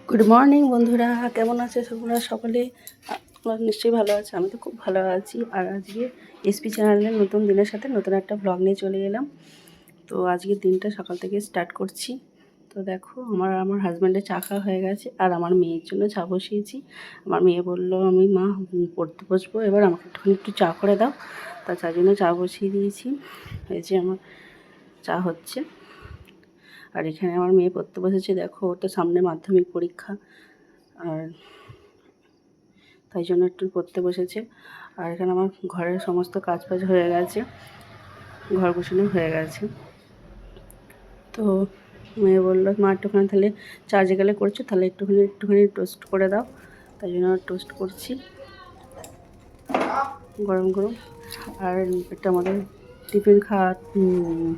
Good morning বন্ধুরা, কেমন আছে তোমরা সকলে? তোমরা নিশ্চয়ই ভালো আছে, আমি তো খুব ভালো আছি। আর আজকে এসপি চ্যানেলের নতুন দিনের সাথে নতুন একটা ব্লগ নিয়ে চলে এলাম। তো আজকের দিনটা সকাল থেকে স্টার্ট করছি। তো দেখো, আমার হাজব্যান্ডের চা খাওয়া হয়ে গেছে আর আমার মেয়ের জন্য চা বসিয়েছি। আমার মেয়ে বললো, আমি মা পড়তে বসবো, এবার আমাকে একটু চা করে দাও। তা চার জন্য চা বসিয়ে দিয়েছি। এই যে আমার চা হচ্ছে। আর এখানে আমার মেয়ে পড়তে বসেছে, দেখো ওর তো সামনে মাধ্যমিক পরীক্ষা, আর তাই জন্য একটু পড়তে বসেছে। আর এখানে আমার ঘরের সমস্ত কাজ বাজ হয়ে গেছে, ঘর গোছানো হয়ে গেছে। তো মেয়ে বললো, মা একটুখানি তাহলে চা যে গেলে করছো, তাহলে একটুখানি টোস্ট করে দাও। তাই জন্য টোস্ট করছি গরম গরম। আর এটা আমাদের টিফিন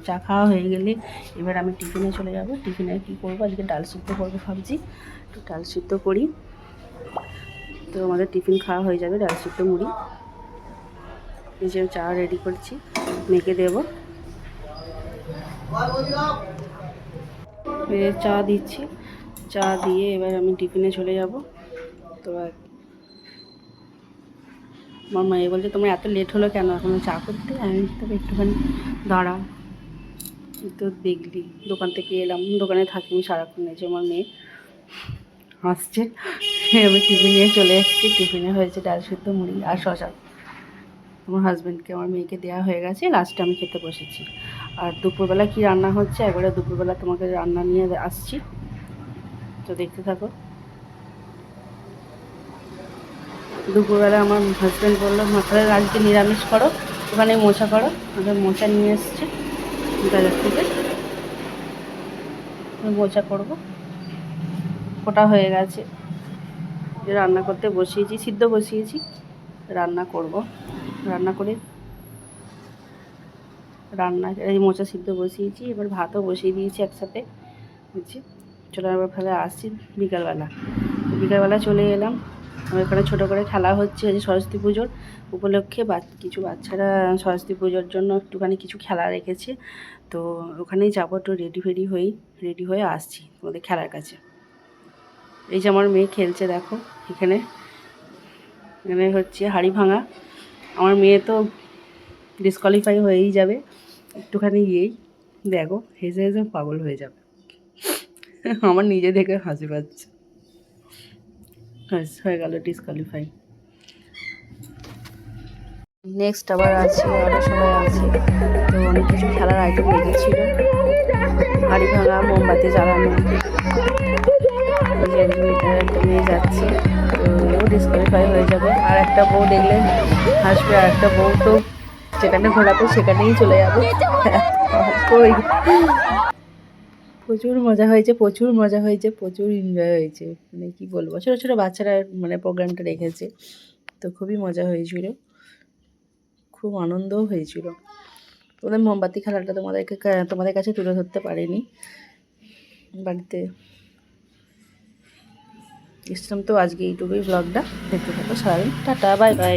চা খাওয়া হয়ে গেলে এবার আমি টিফিনে চলে যাব। টিফিনে কী করবো, আজকে ডাল সিদ্ধ করবো ভাবছি, একটু ডাল সিদ্ধ করি। তো আমাদের টিফিন খাওয়া হয়ে যাবে, ডাল সিদ্ধ মুড়ি। এই যে চা রেডি করছি, মেয়েকে দেবো। চা দিচ্ছি, চা দিয়ে এবার আমি টিফিনে চলে যাব। তো আমার মেয়ে বলছে, তোমার এত লেট হলো কেন এখনো চা করতে? আমি তবে একটুখানি দাঁড়া, তো দেখলি দোকান থেকে এলাম, দোকানে থাকি সারাক্ষণ। এই যে আমার মেয়ে হাসছে। আমি টিফিন নিয়ে চলে এসেছি। টিফিনে হয়েছে ডাল সিদ্ধ মুড়ি আর শশা। আমার হাজব্যান্ডকে আমার মেয়েকে দেওয়া হয়ে গেছে, লাস্টে আমি খেতে বসেছি। আর দুপুরবেলা কি রান্না হচ্ছে, একবারে দুপুরবেলা তোমাকে রান্না নিয়ে আসছি, তো দেখতে থাকো। দুপুরবেলা আমার হাজব্যান্ড বললো, তাহলে আজকে নিরামিষ করো, ওখানে মোচা করো। ওদের মোচা নিয়ে এসছে বাজার থেকে, মোচা করবো। ওটা হয়ে গেছে, রান্না করতে বসিয়েছি, সিদ্ধ বসিয়েছি, রান্না করব। রান্না করে এই মোচা সিদ্ধ বসিয়েছি, এবার ভাতও বসিয়ে দিয়েছি একসাথে। বুঝছি, চলে এবার ফেলে আসছি বিকালবেলা চলে এলাম। আমার এখানে ছোটো করে খেলা হচ্ছে, যে সরস্বতী পুজোর উপলক্ষে কিছু বাচ্চারা সরস্বতী পুজোর জন্য একটুখানি কিছু খেলা রেখেছে। তো ওখানেই যাবো, একটু রেডি হয়ে আসছি তোমাদের খেলার কাছে। এই যে আমার মেয়ে খেলছে, দেখো এখানে হচ্ছে হাড়ি ভাঙা। আমার মেয়ে তো ডিসকোয়ালিফাই হয়েই যাবে, একটুখানি গিয়েই দেখো হেসে হেসে পাগল হয়ে যাবে। আমার নিজে দেখে হাসি পাচ্ছে, হয়ে গেল ডিসকোয়ালিফাই। নেক্সট আবার আছে, আরও সবাই আছে। তো অনেক কিছু খেলার আইটেম রেখেছিল, হাড়ি ভাঙা, মোমবাতি জ্বালানো। একটা মেয়ে যাচ্ছে, তো ও ডিসকোয়ালিফাই হয়ে যাবে। আর একটা বউ দেখলে হাসবে, আর একটা বউ তো যেখানে ঘোরাবে সেখানেই চলে যাবে। প্রচুর মজা হয়েছে, প্রচুর এনজয় হয়েছে। মানে কি বলবো, ছোটো ছোটো বাচ্চারা মানে প্রোগ্রামটা রেখেছে, তো খুবই মজা হয়েছিল, খুব আনন্দও হয়েছিল। ওদের মোমবাতি খেলাটা তোমাদের কাছে তুলে ধরতে পারিনি, বাড়িতে এসছিলাম। তো আজকে এইটুকুই ব্লগটা, দেখতে থাকো সারাদিন। Tata, bye bye.